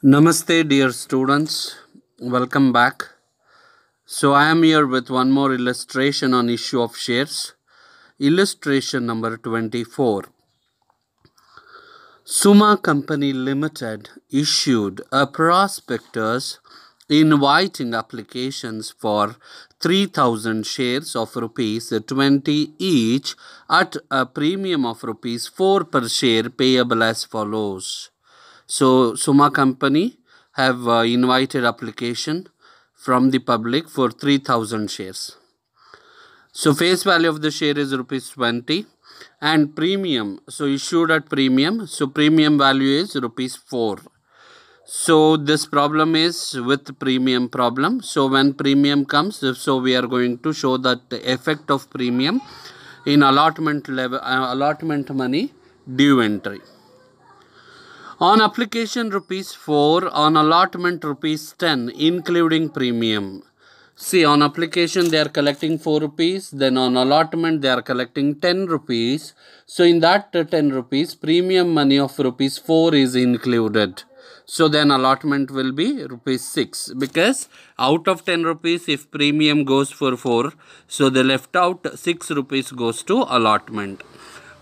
Namaste, dear students. Welcome back. So, I am here with one more illustration on issue of shares. Illustration number 24. Suma Company Limited issued a prospectus inviting applications for 3000 shares of rupees 20 each at a premium of rupees 4 per share payable as follows. So, Suma Company have invited application from the public for 3000 shares. So, face value of the share is rupees 20 and premium. So, issued at premium. So, premium value is rupees 4. So, this problem is with premium problem. So, when premium comes, so we are going to show that the effect of premium in allotment level, allotment money due entry. On application rupees 4, on allotment rupees 10 including premium. See, on application they are collecting 4 rupees, then on allotment they are collecting 10 rupees. So in that 10 rupees, premium money of rupees 4 is included. So then allotment will be rupees 6, because out of 10 rupees if premium goes for 4, so the left out 6 rupees goes to allotment.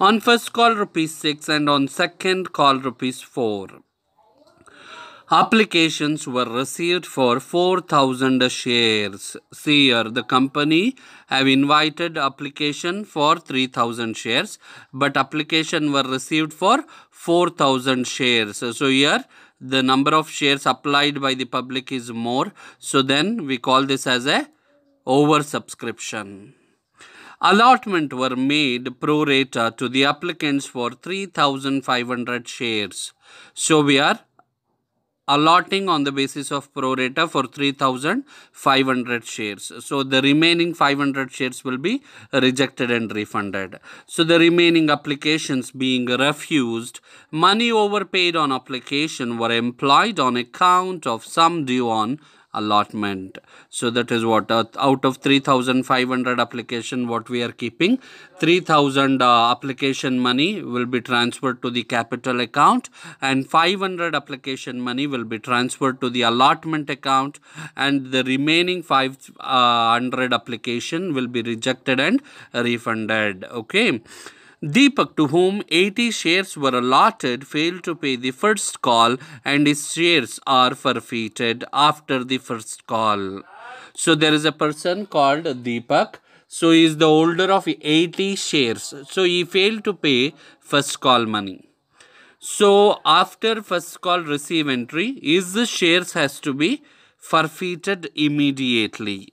On first call rupees 6 and on second call rupees 4. Applications were received for 4000 shares. See here, the company have invited application for 3000 shares, but application were received for 4000 shares. So here the number of shares applied by the public is more. So then we call this as a oversubscription. Allotment were made pro rata to the applicants for 3500 shares. So we are allotting on the basis of pro rata for 3500 shares. So the remaining 500 shares will be rejected and refunded. So the remaining applications being refused, money overpaid on application were employed on account of sum due on allotment. So that is what out of 3500 application what we are keeping, 3000 application money will be transferred to the capital account and 500 application money will be transferred to the allotment account, and the remaining 500 application will be rejected and refunded. Okay. Deepak, to whom 80 shares were allotted, failed to pay the first call and his shares are forfeited after the first call. So there is a person called Deepak. So he is the holder of 80 shares. So he failed to pay first call money. So after first call receive entry, his shares has to be forfeited immediately.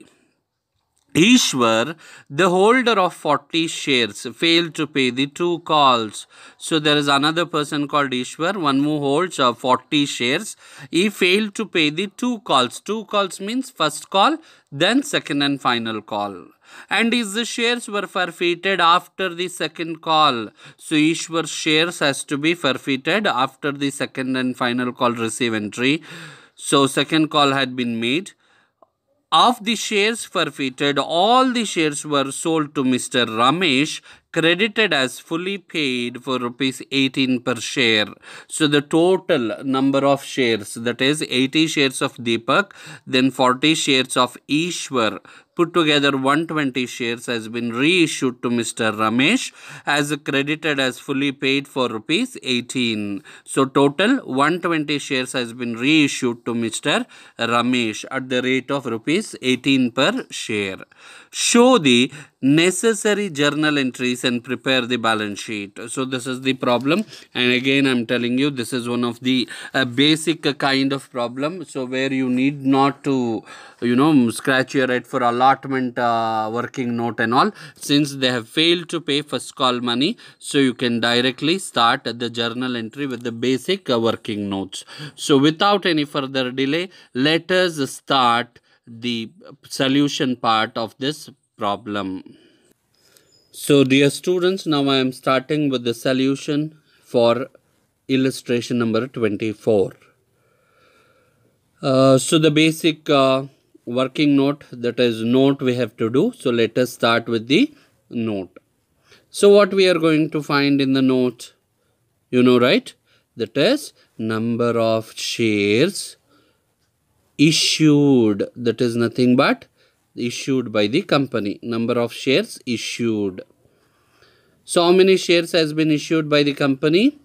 Ishwar, the holder of 40 shares, failed to pay the 2 calls. So there is another person called Ishwar, one who holds 40 shares. He failed to pay the 2 calls. 2 calls means first call, then second and final call. And his shares were forfeited after the second call. So Ishwar's shares has to be forfeited after the second and final call receive entry. So second call had been made. Of the shares forfeited, all the shares were sold to Mr. Ramesh, credited as fully paid for rupees 18 per share. So the total number of shares, that is 80 shares of Deepak, then 40 shares of Ishwar, put together 120 shares has been reissued to Mr. Ramesh as credited as fully paid for rupees 18. So total 120 shares has been reissued to Mr. Ramesh at the rate of rupees 18 per share. Show the necessary journal entries and prepare the balance sheet. So this is the problem, and again I am telling you this is one of the basic kind of problem, so where you need not to scratch your head for allotment working note and all, since they have failed to pay first call money. So you can directly start the journal entry with the basic working notes. So without any further delay, let us start the solution part of this problem. So dear students, now I am starting with the solution for illustration number 24. So the basic working note, that is note we have to do. So let us start with the note. So what we are going to find in the note, right? that is number of shares issued, that is nothing but issued by the company, number of shares issued. So how many shares has been issued by the company?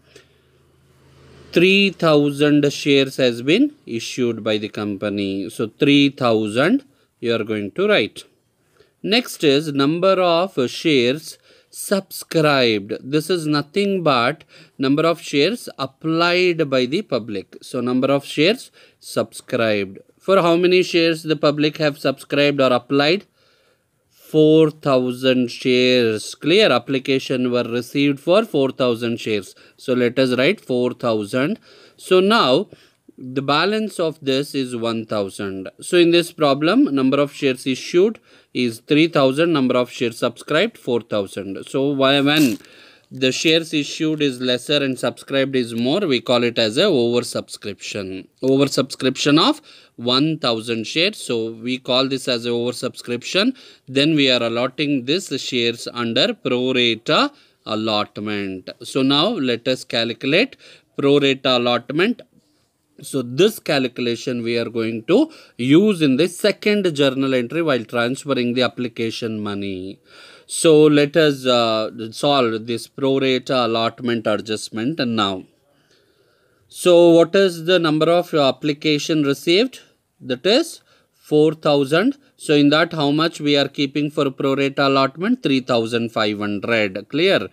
3000 shares has been issued by the company. So 3000 you are going to write. Next is number of shares subscribed. This is nothing but number of shares applied by the public. So number of shares subscribed. For how many shares the public have subscribed or applied? 4000 shares. Clear? Application were received for 4000 shares. So let us write 4000. So now the balance of this is 1000. So in this problem, number of shares issued is 3000, number of shares subscribed 4000. So when the shares issued is lesser and subscribed is more, we call it as a oversubscription. Oversubscription of 1000 shares. So we call this as a oversubscription. Then we are allotting this shares under pro rata allotment. So now let us calculate pro rata allotment. So this calculation we are going to use in the second journal entry while transferring the application money. So let us solve this pro rata allotment adjustment now. So what is the number of application received? That is 4000. So in that how much we are keeping for pro rata allotment? 3500. Clear?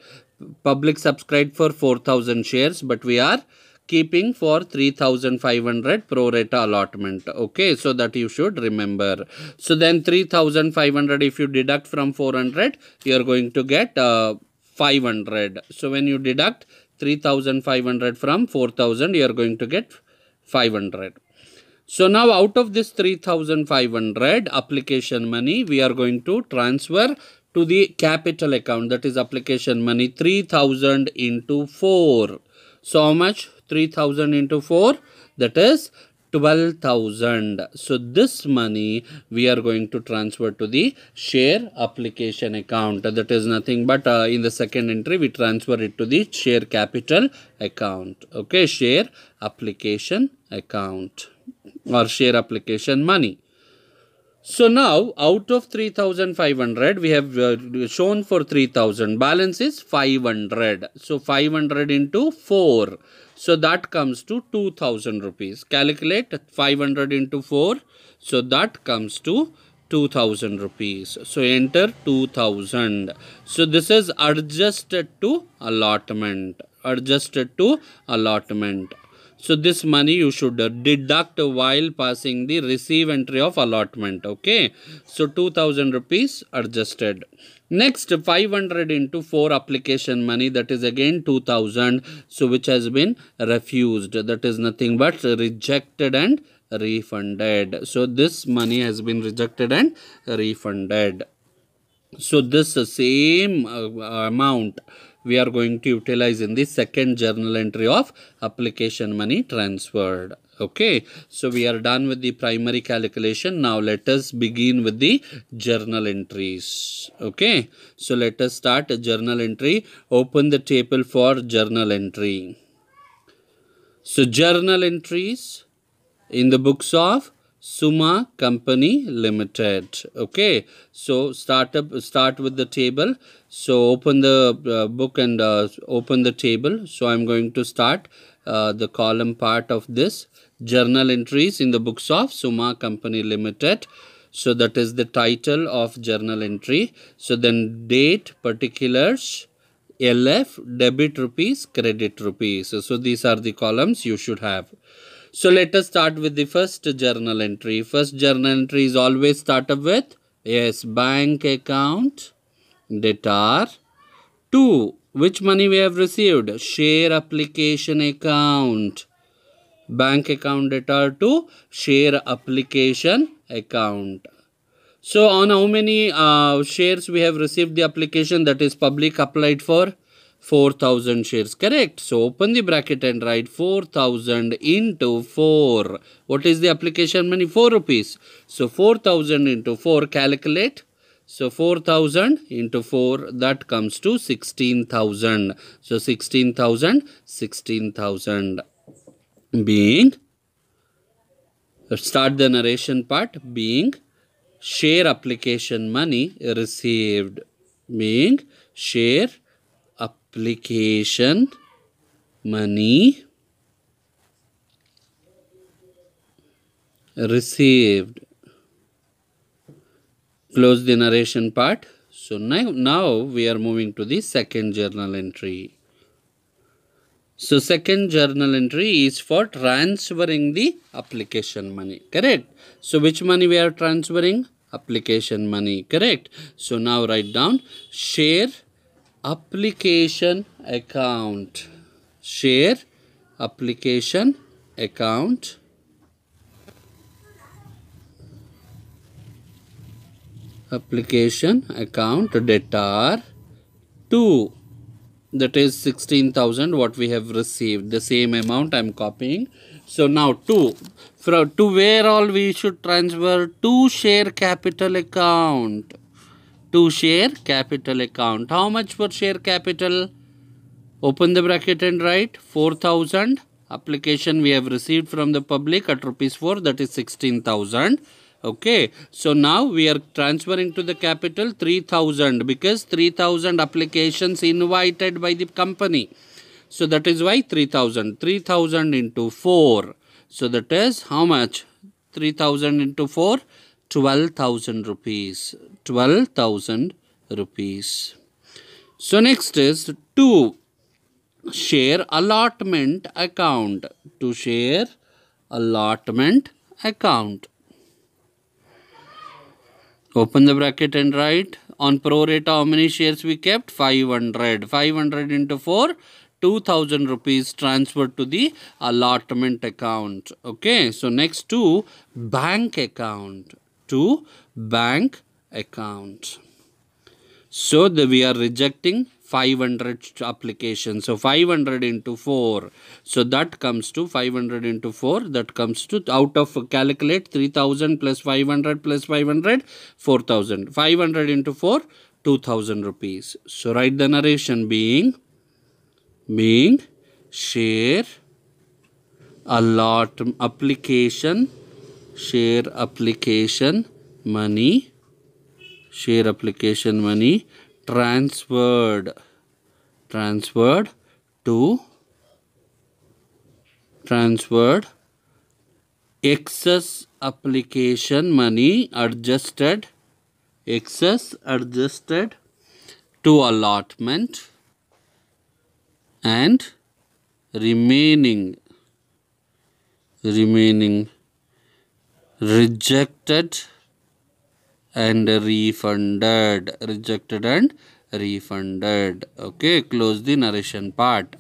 Public subscribed for 4000 shares, but we are keeping for 3500 pro rata allotment. Okay, so that you should remember. So then 3500 if you deduct from 400, you are going to get 500. So when you deduct 3500 from 4000, you are going to get 500. So now out of this 3500 application money, we are going to transfer to the capital account, that is application money 3000 into 4. So how much? 3000 into 4, that is 12,000. So this money we are going to transfer to the share application account. That is nothing but in the second entry we transfer it to the share capital account. Okay, share application account or share application money. So now out of 3500 we have shown for 3000, balance is 500. So 500 into 4. So that comes to 2000 rupees. Calculate 500 into 4. So that comes to 2000 rupees. So enter 2000. So this is adjusted to allotment. Adjusted to allotment. So this money you should deduct while passing the receive entry of allotment. Okay. So 2000 rupees adjusted. Next 500 into 4 application money, that is again 2000. So which has been refused. That is nothing but rejected and refunded. So this money has been rejected and refunded. So this same amount we are going to utilize in the second journal entry of application money transferred. Okay, so we are done with the primary calculation. Now let us begin with the journal entries. Okay, so let us start a journal entry. Open the table for journal entry. So journal entries in the books of Suma Company Limited. Okay, so start with the table. So open the book and open the table. So I'm going to start the column part of this journal entries in the books of Suma Company Limited. So that is the title of journal entry. So then date, particulars, LF, debit rupees, credit rupees. So these are the columns you should have. So let us start with the first journal entry. First journal entry is always started with, yes, bank account, debtor. 2. Which money we have received? Share application account. Bank account debtor to share application account. So on how many shares we have received the application, that is public applied for 4000 shares, correct? So open the bracket and write 4000 into 4. What is the application money? 4 rupees. So 4000 into 4, calculate So 4,000 into 4, that comes to 16,000. So 16,000 being, start the narration part, being share application money received. Being share application money received. Close the narration part. So now we are moving to the second journal entry. So second journal entry is for transferring the application money. Correct. So which money we are transferring? Application money. Correct. So now write down share application account. Share application account. Application account debtor 2. That is 16,000 what we have received. The same amount I am copying. So now to where all we should transfer? To share capital account. To share capital account. How much for share capital? Open the bracket and write 4,000. Application we have received from the public at rupees 4, that is 16,000. Okay, so now we are transferring to the capital 3,000 because 3,000 applications invited by the company. So that is why 3,000. 3,000 into 4. So that is how much? 3,000 into 4, 12,000 rupees. 12,000 rupees. So next is to share allotment account. To share allotment account. Open the bracket and write on pro rata how many shares we kept? 500. 500 into 4, 2,000 rupees transferred to the allotment account. Okay, so next to bank account. To bank account. So we are rejecting 500 applications. So 500 into 4. So that comes to 500 into 4. That comes to, out of calculate 3,000 plus 500 plus 500, 4,000. 500 into 4, 2,000 rupees. So write the narration being share application money. Share application money transferred excess application money adjusted to allotment and remaining rejected and refunded. Okay, close the narration part.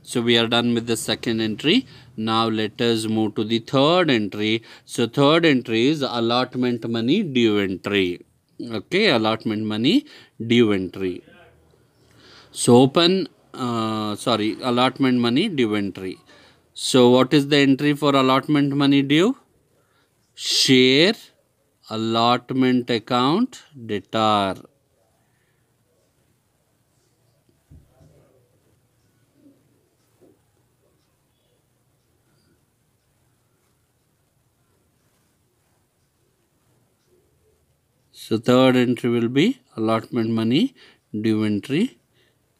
So we are done with the second entry. Now let us move to the third entry. So third entry is allotment money due entry. Okay, allotment money due entry. So open allotment money due entry. So what is the entry for allotment money due? Share allotment account debtor. So third entry will be allotment money due entry.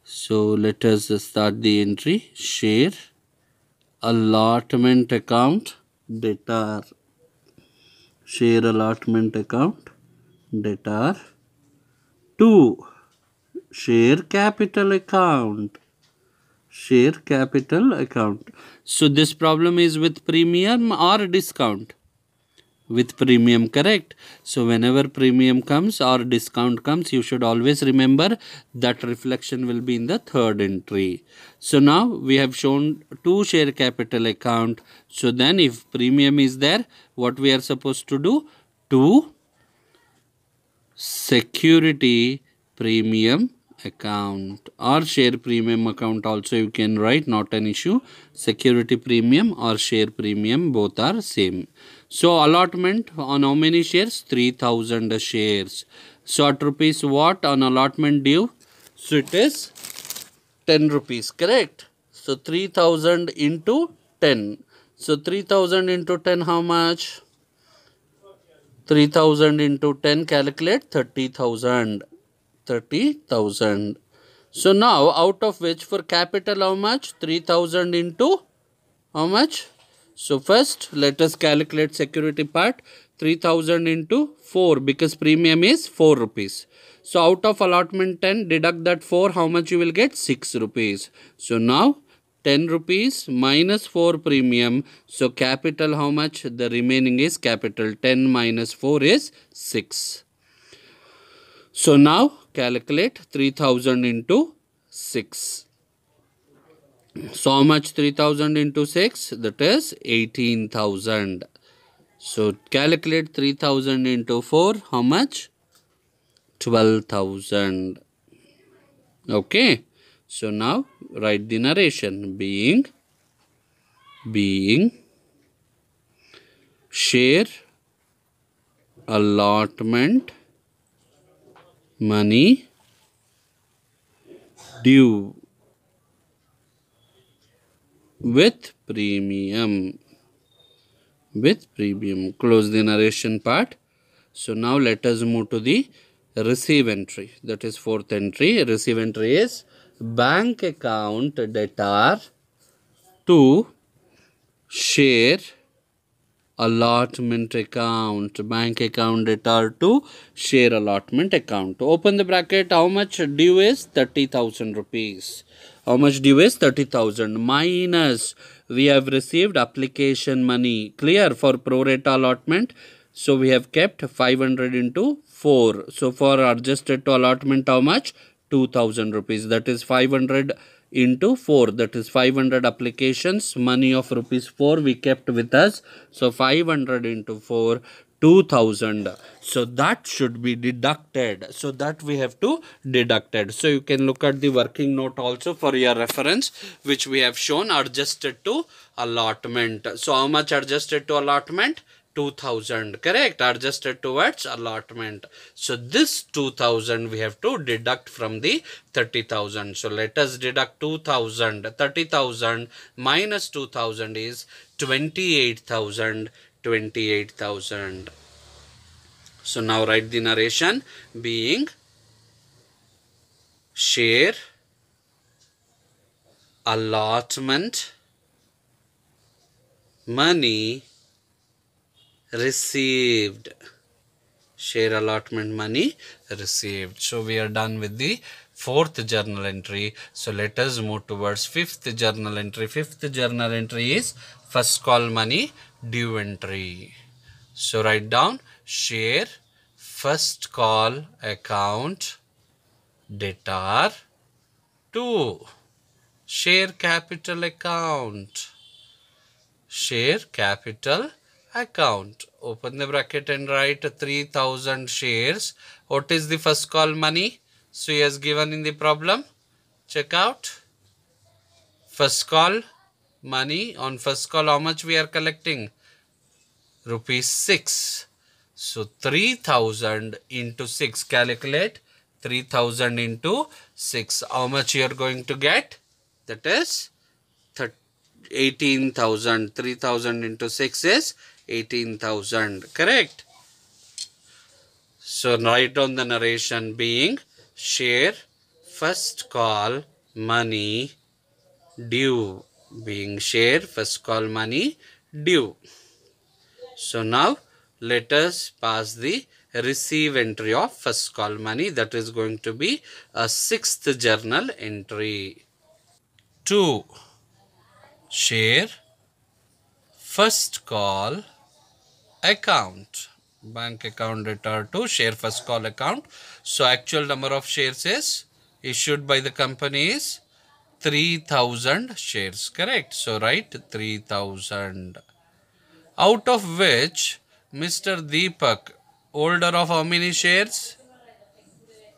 So let us start the entry. Share allotment account debtor. Share allotment account debtor. 2. Share capital account. Share capital account. So this problem is with premium or discount? With premium, correct? So whenever premium comes or discount comes, you should always remember that reflection will be in the third entry. So now we have shown to share capital account. So then if premium is there, what we are supposed to do? To security premium account or share premium account also you can write, not an issue. Security premium or share premium, both are same. So allotment on how many shares? 3,000 shares. Short rupees what on allotment due? So it is 10 rupees, correct? So 3000 into 10. So 3000 into 10 how much? 3000 into 10, calculate 30,000. 30,000. So now out of which for capital how much? 3000 into how much? So first let us calculate security part. 3000 into 4 because premium is 4 rupees. So out of allotment 10, deduct that 4, how much you will get? 6 rupees. So now 10 rupees minus 4 premium. So capital how much? The remaining is capital. 10 minus 4 is 6. So now calculate 3000 into 6. So how much 3000 into 6? That is 18,000. So calculate 3000 into 4. How much? 12,000. Okay. So now write the narration. Being share allotment money due with premium. Close the narration part. So now let us move to the receive entry. That is fourth entry. Receive entry is bank account debtor to share allotment account. Bank account debtor to share allotment account. Open the bracket. How much due is? 30,000 rupees. How much due is? 30,000 minus we have received application money. Clear for pro rata allotment. So we have kept 500 into 4. So for adjusted to allotment how much? 2,000 rupees. That is 500 into 4. That is 500 applications. Money of rupees 4 we kept with us. So 500 into 4. 2000. So that should be deducted. So that we have to deducted. So you can look at the working note also for your reference, which we have shown adjusted to allotment. So how much adjusted to allotment? 2000, correct? Adjusted towards allotment. So this 2000 we have to deduct from the 30,000. So let us deduct 2000. 30,000 minus 2000 is 28,000. 28,000. So now write the narration. Being share allotment money received. Share allotment money received. So we are done with the fourth journal entry. So let us move towards fifth journal entry. Fifth journal entry is first call money due entry. So write down share first call account debtor to share capital account. Share capital account. Open the bracket and write 3000 shares. What is the first call money? So he has given in the problem. Check out. First call money. On first call how much we are collecting? Rupees 6. So 3000 into 6. Calculate 3000 into 6. How much you are going to get? That is 18,000. 3000 into 6 is 18,000. Correct? So write down the narration. Being share first call money due. Being share first call money due. So now let us pass the receive entry of first call money. That is going to be a sixth journal entry. 2. Share first call account. Bank account debtor to share first call account. So actual number of shares is issued by the company is 3000 shares. Correct? So write 3000. Out of which Mr. Deepak, holder of how many shares?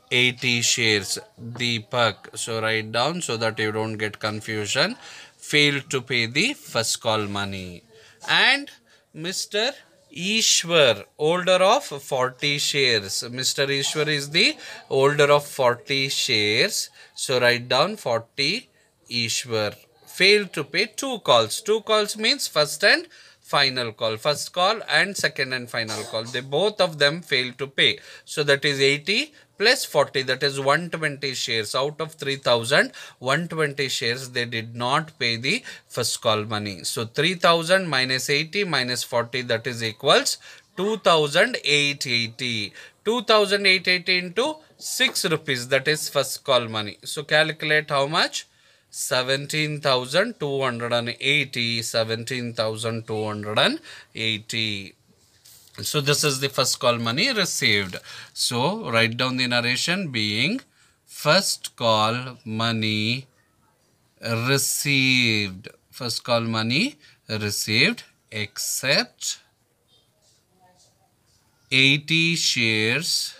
80 shares. Deepak. So write down so that you don't get confusion. Failed to pay the first call money. And Mr. Ishwar, holder of 40 shares. Mr. Ishwar is the holder of 40 shares. So write down 40 Ishwar. Failed to pay 2 calls. 2 calls means first and final call. First call and second and final call. They both of them failed to pay. So that is 80 plus 40, that is 120 shares. Out of 3000, 120 shares they did not pay the first call money. So 3000 minus 80 minus 40, that is equals 2880. 2880 into 6 rupees, that is first call money. So calculate how much? 17,280. 17,280. So this is the first call money received. So write down the narration being first call money received. First call money received except 80 shares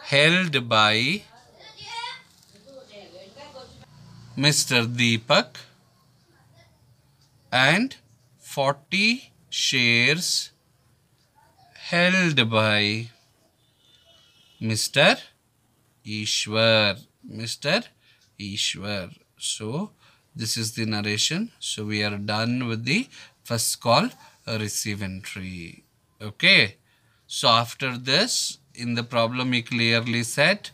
held by Mr. Deepak and 40 shares held by Mr. Ishwar. Mr. Ishwar. So this is the narration. So we are done with the first call receive entry. Okay. So after this, in the problem he clearly said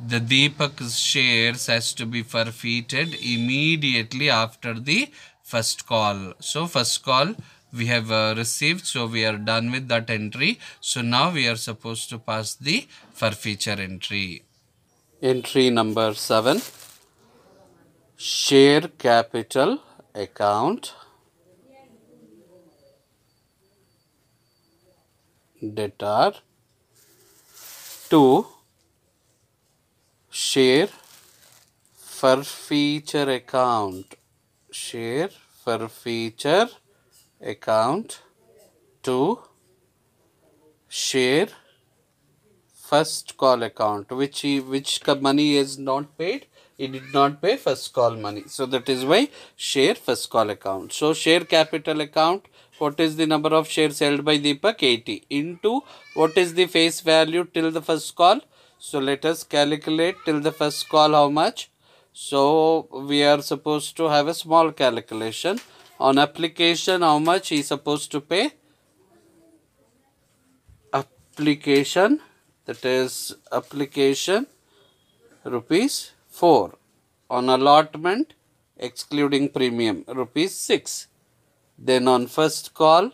the Deepak's shares has to be forfeited immediately after the first call. So first call we have received, so we are done with that entry. So now we are supposed to pass the forfeiture entry. Entry number 7, share capital account, debtor, 2, share forfeiture account, share forfeiture account, 2, share first call account, which money is not paid. He did not pay first call money. So that is why share first call account. So share capital account, what is the number of shares held by Deepak? 80 into what is the face value till the first call? So let us calculate till the first call how much. So we are supposed to have a small calculation. On application, how much he is supposed to pay? Application, that is application rupees 4. On allotment excluding premium rupees 6. Then on first call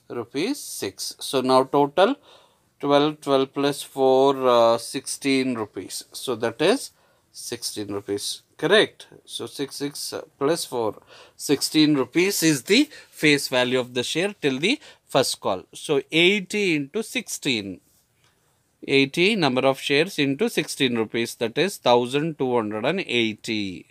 rupees 6. So now total 12 plus 4 16 rupees. So that is 16 rupees. Correct. So 6 plus 4 16 rupees is the face value of the share till the first call. So 80 into 16. 80 number of shares into 16 rupees, that is 1280.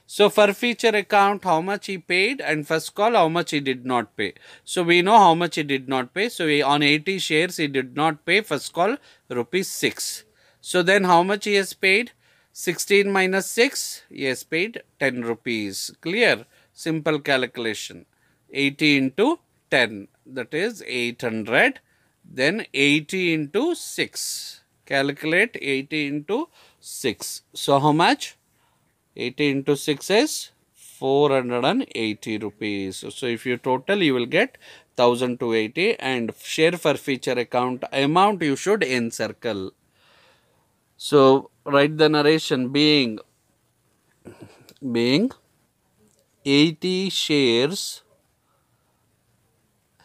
So forfeiture account, how much he paid, and first call how much he did not pay. So we know how much he did not pay. So on 80 shares he did not pay first call rupees 6. So then how much he has paid? 16 minus 6, he has paid 10 rupees. Clear? Simple calculation. 80 into 10, that is 800. Then 80 into 6. Calculate 80 into 6. So how much? 80 into 6 is 480 rupees. So if you total, you will get 1280, and share forfeiture account amount you should encircle. So write the narration being 80 shares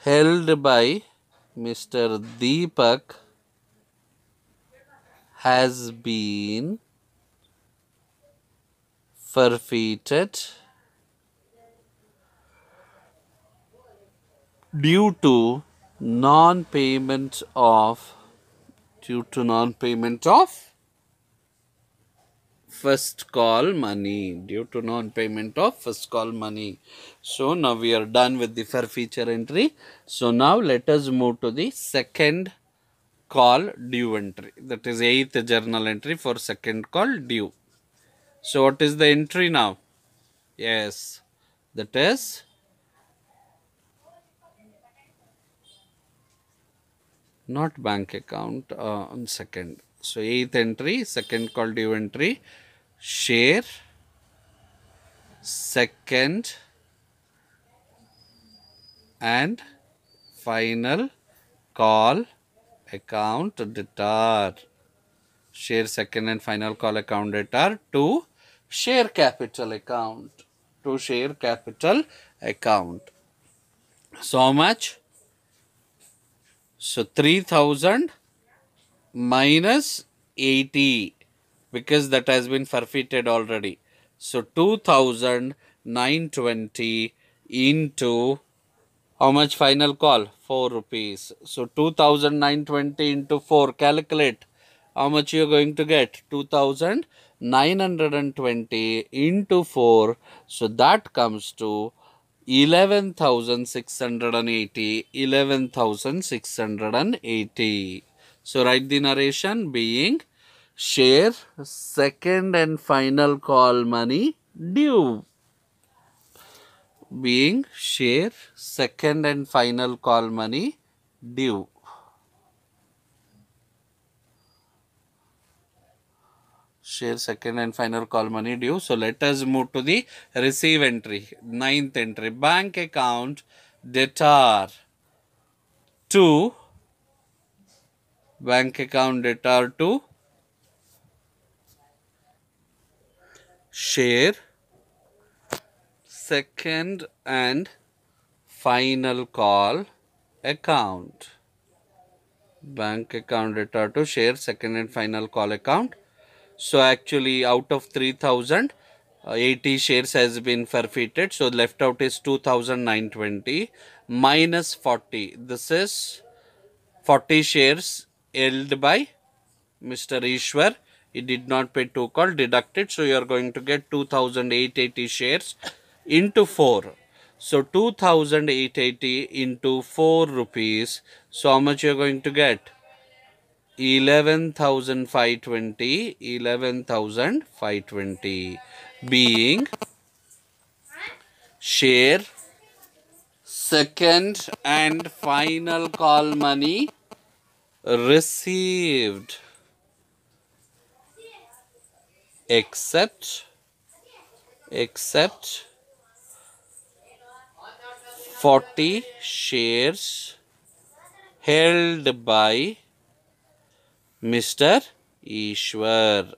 held by Mr. Deepak has been forfeited due to non-payment of first call money, due to non-payment of first call money. So now we are done with the forfeiture entry. So now let us move to the second call due entry, that is 8th journal entry for second call due. So what is the entry now? Yes, that is not bank account, on second. So 8th entry, second call due entry, share, second and final call account debtor. Share second and final call account debtor to share capital account. To share capital account. So how much? So 3000 minus 80, because that has been forfeited already. So 2920 into how much final call? 4 rupees. So 2920 into 4, calculate how much you are going to get. 2920 into 4. So that comes to 11,680. 11,680. So write the narration being share second and final call money due. Being share second and final call money due. Share second and final call money due. So let us move to the receive entry. 9th entry. Bank account debtor to bank account debtor to share second and final call account. Bank account debtor to share second and final call account. So actually out of 3000, 80 shares has been forfeited. So left out is 2920 minus 40. This is 40 shares held by Mr. Ishwar. He did not pay 2 call, deducted. So you are going to get 2880 shares into 4. So 2880 into 4 rupees. So how much you are going to get? 11,520. 11,520 being share second and final call money received, except 40 shares held by Mr. Ishwar.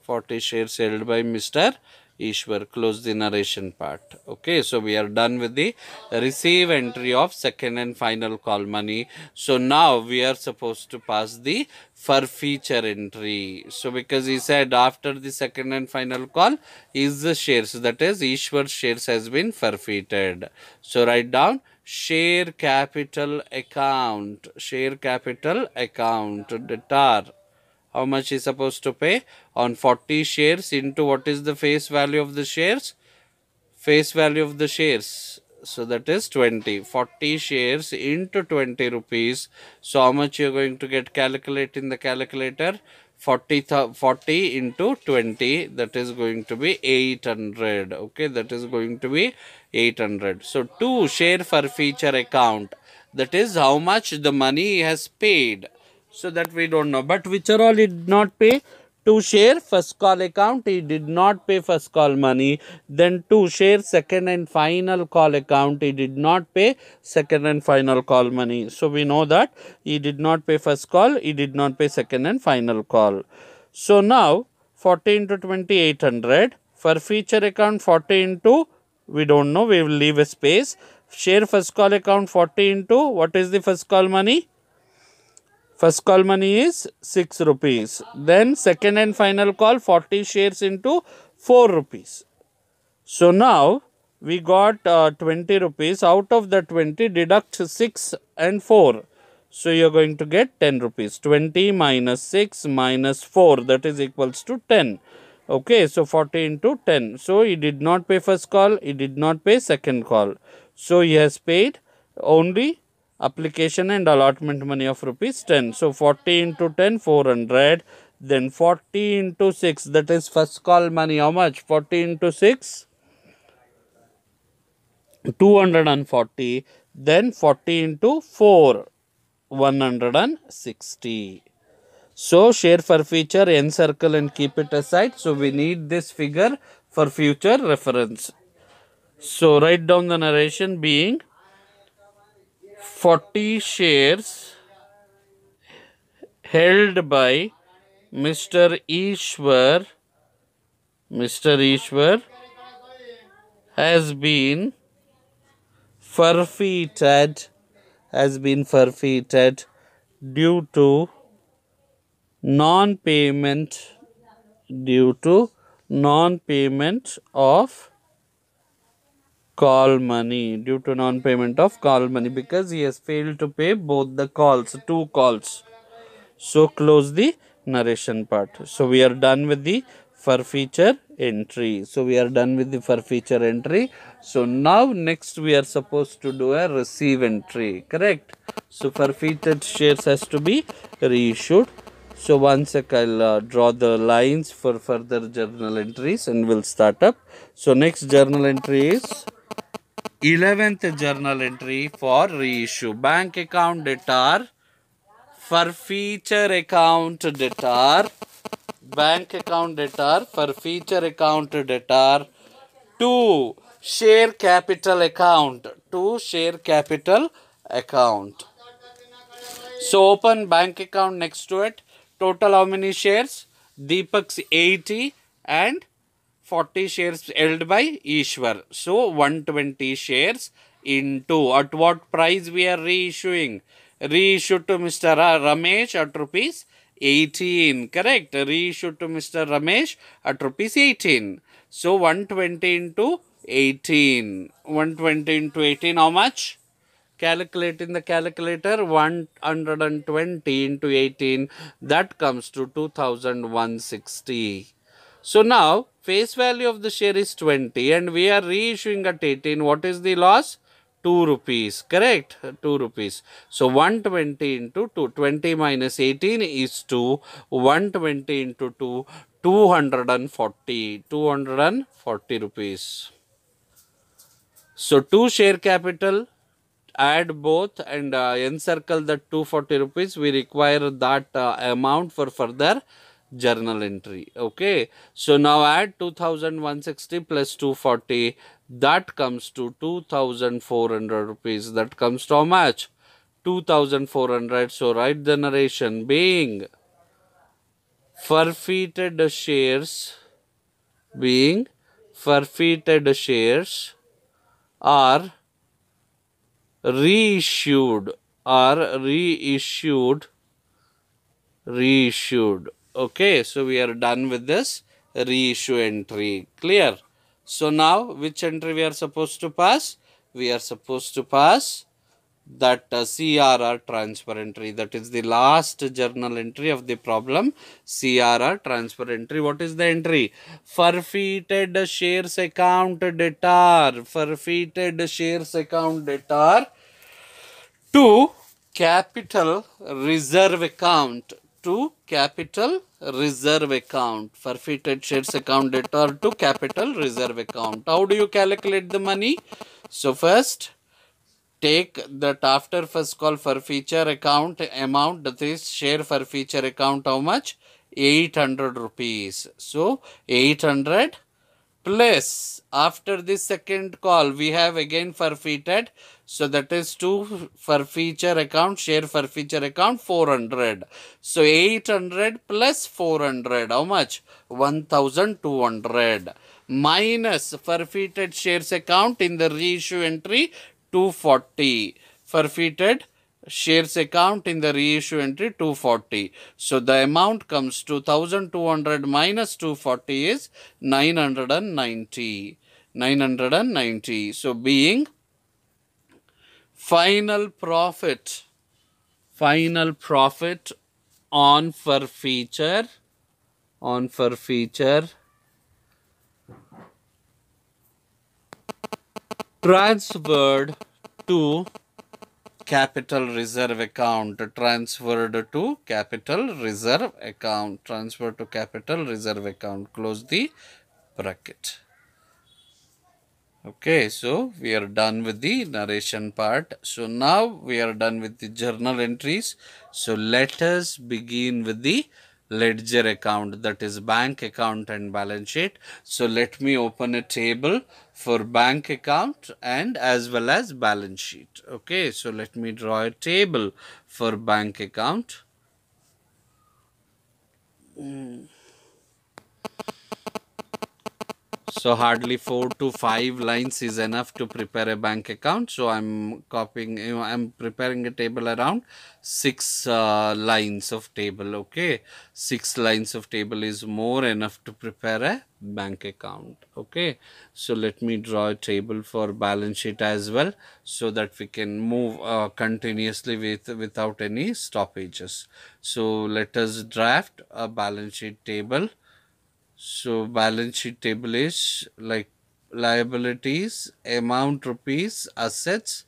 40 shares held by Mr. Ishwar. Close the narration part. Okay, so we are done with the receive entry of second and final call money. So now we are supposed to pass the forfeiture entry. So because he said after the second and final call is the shares, that is Ishwar's shares has been forfeited. So write down share capital account. Share capital account debtor. How much is supposed to pay on 40 shares into what is the face value of the shares? Face value of the shares. So that is 20. 40 shares into 20 rupees. So how much you are going to get? Calculate in the calculator. 40 into 20, that is going to be 800. Okay, that is going to be 800. So to share forfeiture account, that is how much the money has paid. So that we don't know. But which are all he did not pay? To share first call account, he did not pay first call money. Then to share second and final call account, he did not pay second and final call money. So we know that he did not pay first call, he did not pay second and final call. So now 40 into 20, 800. Forfeiture account 40 into, we don't know, we will leave a space. Share first call account 40 into, what is the first call money? First call money is 6 rupees. Then second and final call 40 shares into 4 rupees. So now we got 20 rupees. Out of the 20, deduct 6 and 4. So you are going to get 10 rupees. 20 minus 6 minus 4, that is equals to 10. Okay, so 40 into 10. So he did not pay first call, he did not pay second call. So he has paid only application and allotment money of rupees 10. So 40 into 10, 400. Then 40 into 6, that is first call money. How much? 40 into 6, 240. Then 40 into 4. 160. So share forfeiture, encircle and keep it aside. So we need this figure for future reference. So write down the narration being 40 shares held by Mr. Ishwar. Mr. Ishwar has been forfeited due to non-payment of call money, because he has failed to pay both the calls, two calls. So close the narration part. So we are done with the forfeiture entry. So now next we are supposed to do a receive entry, correct? So forfeited shares has to be reissued. So one sec, I'll draw the lines for further journal entries and we'll start up. So next journal entry is 11th journal entry for reissue. Bank account debtor, forfeiture account debtor, bank account debtor, forfeiture account debtor, to share capital account, So open bank account next to it. Total how many shares? Deepak's 80 and 40 shares held by Ishwar. So 120 shares into, at what price we are reissuing? Reissued to Mr. Ramesh at rupees 18. Correct. Reissued to Mr. Ramesh at rupees 18. So 120 into 18. 120 into 18 how much? Calculate in the calculator. 120 into 18, that comes to 2160. So now face value of the share is 20 and we are reissuing at 18. What is the loss? 2 rupees, correct? 2 rupees. So 120 into 2, 20 minus 18 is 2, 120 into 2, 240 rupees. So 2 share capital, add both and encircle the 240 rupees. We require that amount for further journal entry. Okay. So now add 2160 plus 240. That comes to 2400 rupees. That comes to how much? 2400. So write the narration being forfeited shares are reissued. Okay, so we are done with this reissue entry. Clear? So now which entry we are supposed to pass? We are supposed to pass that CRR transfer entry. That is the last journal entry of the problem. CRR transfer entry. What is the entry? Forfeited shares account debtor. To capital reserve account. Forfeited shares account debtor to capital reserve account. How do you calculate the money? So first, take that after first call forfeiture account amount, that is share forfeiture account, how much? 800 rupees. So 800 plus after this second call we have again forfeited. So that is to forfeiture account, share forfeiture account 400. So 800 plus 400, how much? 1200 minus forfeited shares account in the reissue entry 240. Forfeited shares account in the reissue entry 240. So the amount comes to 1200 minus 240 is 990. So being final profit on forfeiture transferred to capital reserve account. Close the bracket. Okay, so we are done with the narration part. So now we are done with the journal entries. So let us begin with the ledger account, that is bank account and balance sheet. So let me open a table for bank account and as well as balance sheet. Okay, so let me draw a table for bank account. So hardly 4 to 5 lines is enough to prepare a bank account. So I'm copying, I'm preparing a table around 6 lines of table. Okay, 6 lines of table is more enough to prepare a bank account. Okay, so let me draw a table for balance sheet as well, so that we can move continuously without any stoppages. So let us draft a balance sheet table. So balance sheet table is like liabilities, amount rupees, assets,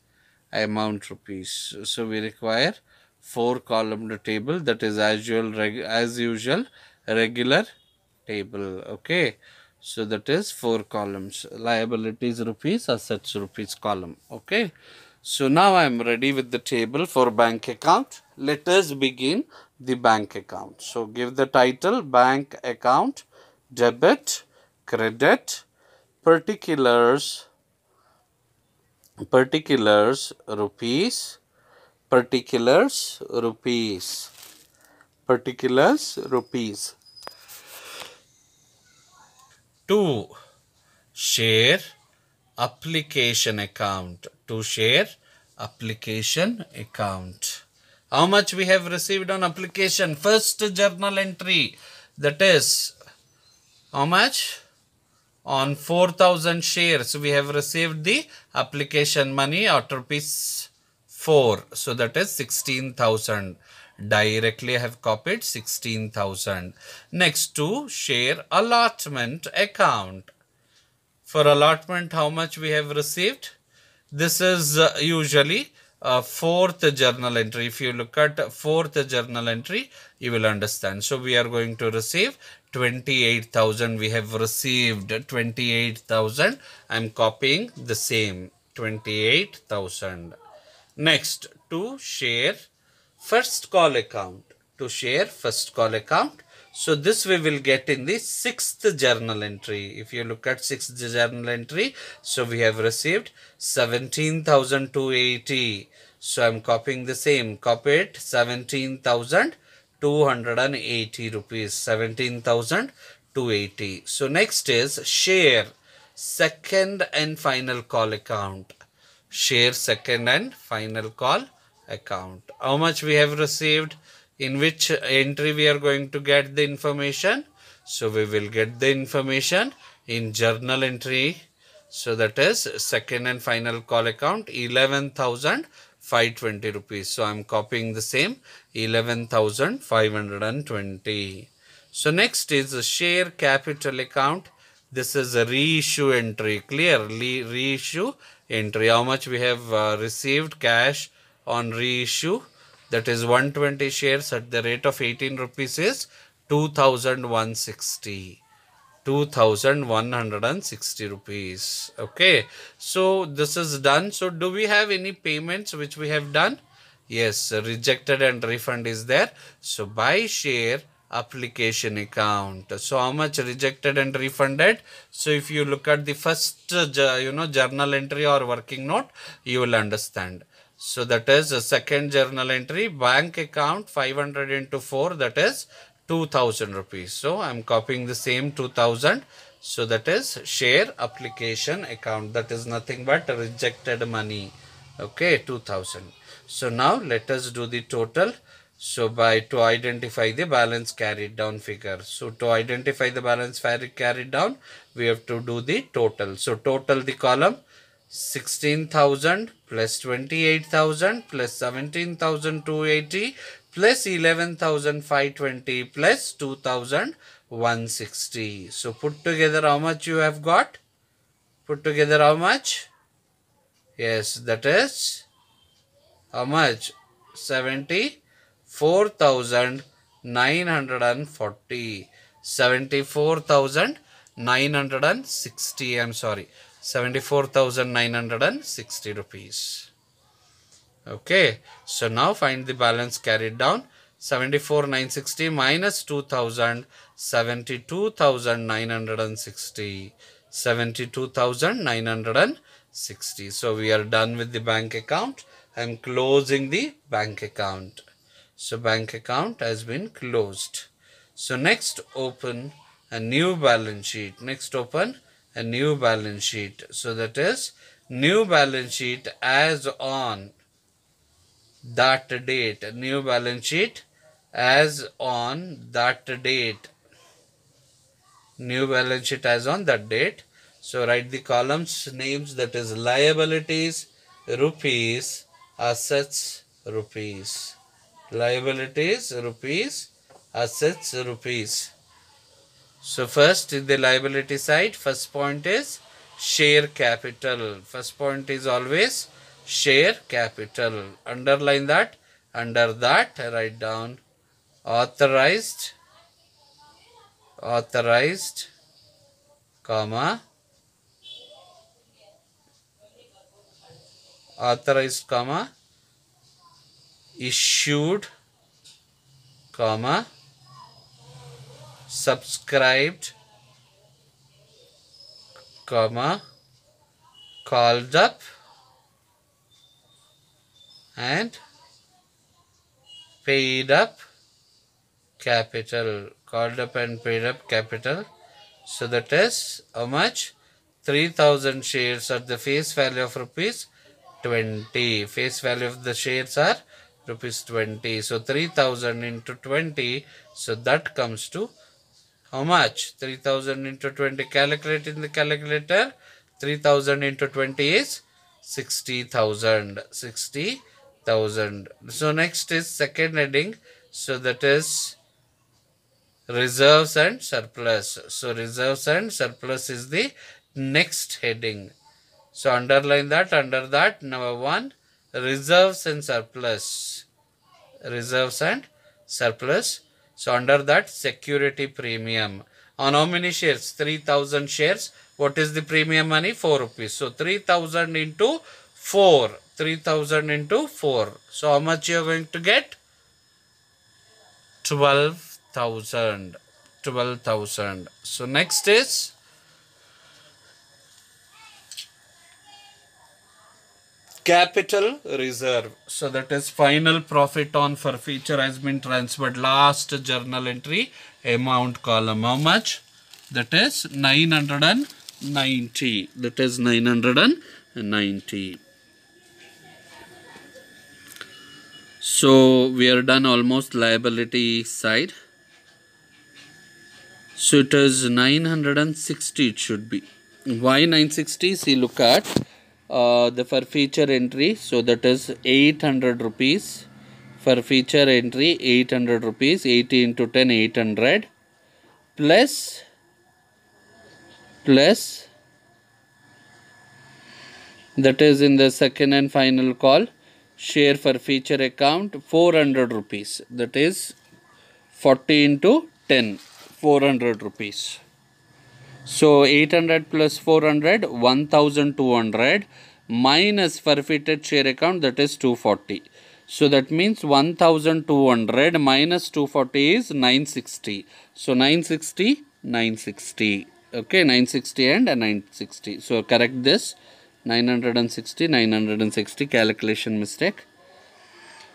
amount rupees. So we require 4 column table, that is as usual regular table. Okay. So that is 4 columns, liabilities rupees, assets rupees column. Okay. So now I am ready with the table for bank account. Let us begin the bank account. So give the title bank account, debit, credit, particulars, rupees, particulars, rupees, particulars, rupees. 2. Share application account. To share application account. How much we have received on application? First journal entry, that is how much? On 4,000 shares we have received the application money at rupees 4. So that is 16,000. Directly I have copied 16,000. Next, to share allotment account. For allotment, how much we have received? This is usually a fourth journal entry. If you look at fourth journal entry, you will understand. So we are going to receive 28,000. We have received 28,000. I am copying the same 28,000. Next, to share first call account. To share first call account. So this we will get in the sixth journal entry. If you look at sixth journal entry, so we have received 17,280. So I am copying the same. Copy it, 17,280 rupees. 17,280. So next is share second and final call account. Share second and final call account. How much we have received? In which entry we are going to get the information? So we will get the information in journal entry. So that is second and final call account, 11,520 rupees. So I am copying the same, 11,520. So next is the share capital account. This is a reissue entry. Clearly reissue entry. How much we have received cash on reissue? That is 120 shares at the rate of 18 rupees is 2,160. 2,160 rupees. Okay. So this is done. So do we have any payments which we have done? Yes, rejected and refund is there. So by share application account. So how much rejected and refunded? So if you look at the first journal entry or working note, you will understand. So that is a second journal entry, bank account 500 into 4, that is 2,000 rupees. So I am copying the same 2,000. So that is share application account. That is nothing but rejected money. Okay, 2,000. So now let us do the total. So to identify the balance carried down figure. So to identify the balance carried down, we have to do the total. So total the column 16,000 plus 28,000 plus 17,280 plus 11,520 plus 2,160. So put together how much you have got? Put together how much? Yes, that is how much? 74,940. 74,960. I'm sorry. 74,960 rupees. Okay, so now find the balance carried down. 74,960 minus 2,000, 72,960. 72,960. So we are done with the bank account. I am closing the bank account. So bank account has been closed. So next open a new balance sheet. Next open a new balance sheet. So that is new balance sheet as on that date. New balance sheet as on that date. New balance sheet as on that date. So write the columns names, that is liabilities rupees, assets rupees. Liabilities rupees, assets rupees. So first in the liability side, first point is share capital. First point is always share capital. Underline that. Under that write down authorized, comma, authorized, comma, issued, comma, subscribed, comma, called up, and paid up capital. Called up and paid up capital. So that is how much? 3,000 shares at the face value of rupees 20. Face value of the shares are rupees 20. So 3,000 into 20. So that comes to how much? 3,000 into 20. Calculate in the calculator. 3,000 into 20 is 60,000. 60,000. So next is second heading. So that is reserves and surplus. So reserves and surplus is the next heading. So underline that. Under that, number 1, reserves and surplus. Reserves and surplus. So under that, security premium. On how many shares? 3,000 shares. What is the premium money? 4 rupees. So 3,000 into 4. 3,000 into 4. So how much you are going to get? 12,000. 12,000. So next is capital reserve. So that is final profit on forfeiture has been transferred. Last journal entry, amount column. How much? That is 990. That is 990. So we are done almost liability side. So it is 960 it should be. Why 960? See, look at the forfeiture entry. So that is 800 rupees. Forfeiture entry 800 rupees. 80 into 10, 800. Plus that is in the second and final call. Share forfeiture account 400 rupees. That is 40 into 10. 400 rupees. So 800 plus 400, 1200 minus forfeited share account, that is 240. So that means 1200 minus 240 is 960. So 960, 960. Okay, 960 and 960. So correct this. 960, 960 calculation mistake.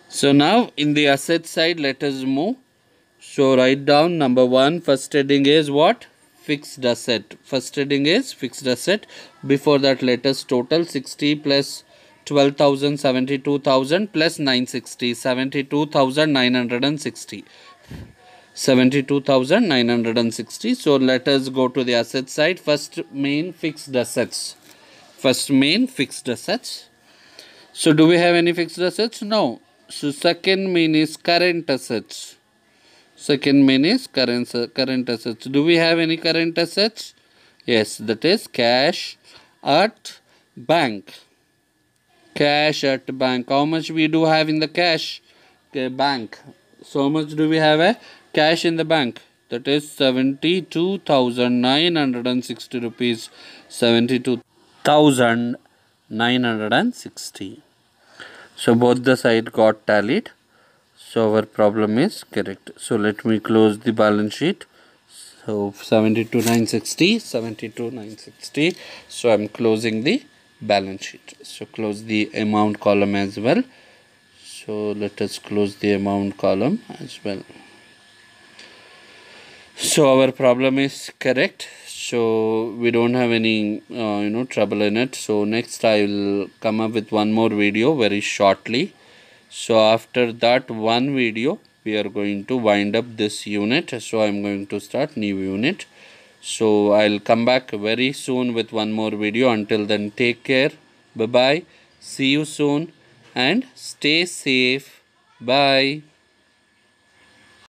So now in the asset side, let us move. So write down number 1, first heading is what? Fixed asset. First heading is fixed asset. Before that, let us total 60 plus 12,000, 72,000 plus 960, 72,960. 72,960. So let us go to the asset side. First main fixed assets. First main fixed assets. So do we have any fixed assets? No. So second main is current assets. Second main is current assets. Do we have any current assets? Yes, that is cash at bank. Cash at bank. How much we do have in the cash? Okay, bank. So how much do we have a cash in the bank? That is 72,960 rupees. 72. 3,960. So both the side got tallied. So our problem is correct. So let me close the balance sheet. So 72,960, 72,960. So I'm closing the balance sheet. So close the amount column as well. So let us close the amount column as well. So our problem is correct. So we don't have any trouble in it. So next I will come up with one more video very shortly. So after that one video we are going to wind up this unit. So I'm going to start new unit. So I'll come back very soon with one more video. Until then, take care. Bye bye. See you soon and stay safe. Bye.